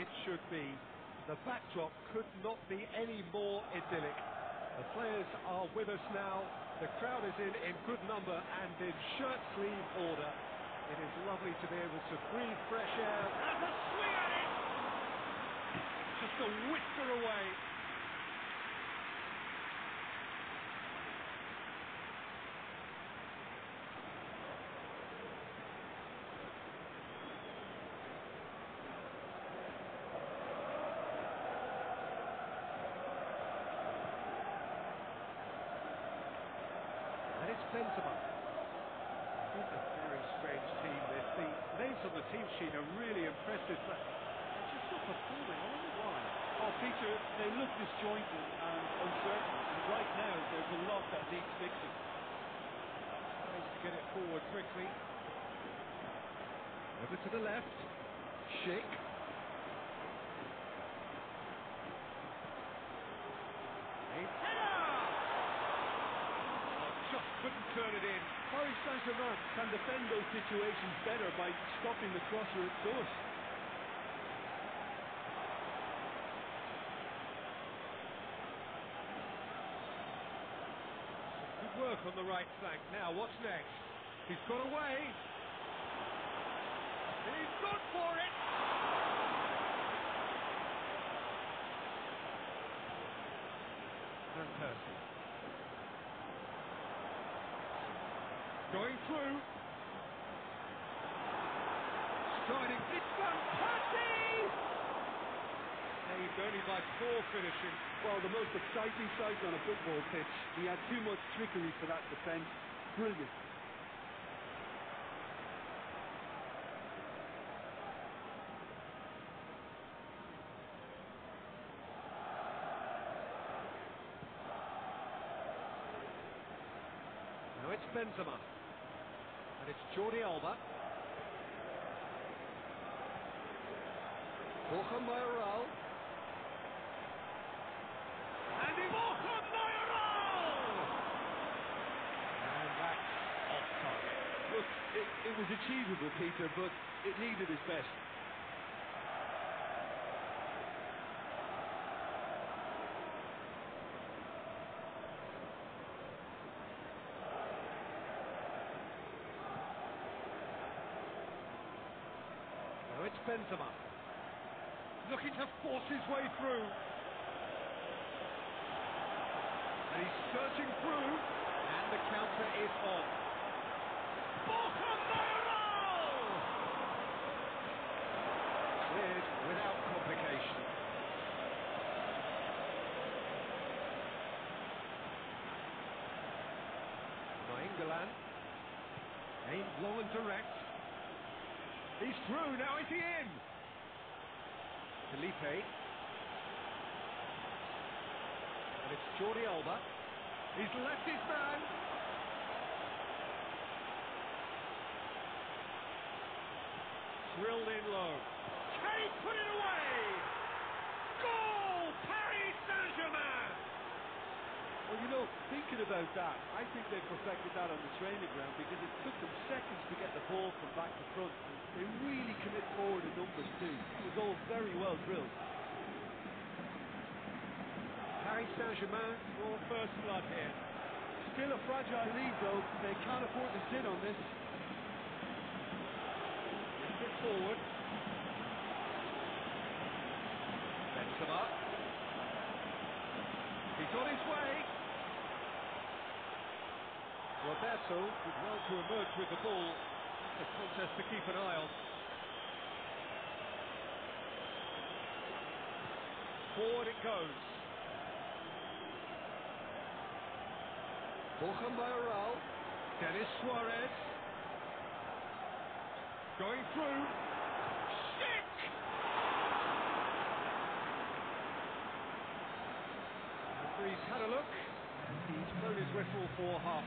it should be. The backdrop could not be any more idyllic. The players are with us now. The crowd is in good number and in shirt sleeve order. It is lovely to be able to breathe fresh air. There's a swing at it! Just a whisker away. And it's Benzema. It's a very strange team, this. The names on the team sheet are really impressive, but they're just not performing. I wonder why. Oh, Peter, they look disjointed and uncertain, and right now there's a lot that needs fixing. Tries to get it forward quickly. Over to the left. Schick. Just couldn't turn it in. Paris Saint-Germain can defend those situations better by stopping the crosser at source. Good work on the right flank. Now, what's next? He's got away. He's gone for it. Van Persie. Going through. Striding. It's Van Persie! Saved only by poor finishing. Well, the most exciting sight on a football pitch. He had too much trickery for that defence. Brilliant. Now it's Benzema. And it's Jordi Alba. Borja Mayoral. And Borja Mayoral! And that's offside. Look, it was achievable, Peter, but it needed his best. Now it's Benzema. Looking to force his way through. And he's searching through. And the counter is on. Borja Mayoral! Cleared without complication. Nainggolan. Aimed low and direct. He's through, now is he in? Felipe. And it's Jordi Alba. He's left his man. Drilled in low. Can he put it away? Goal! Paris Saint-Germain! Well, you know, thinking about that, I think they perfected that on the training ground because it took them seconds to get the ball from back to front. And they really commit forward in numbers too. It was all very well drilled. Paris Saint-Germain for first blood here. Still a fragile lead though. They can't afford to sit on this. Gets it forward. Benzema. He's on his way. Roberto did well to emerge with the ball. It's a contest to keep an eye on. Forward it goes. Borja Mayoral. Denis Suarez. Going through. Schick! The referee's had a look. He's blown his whistle for half.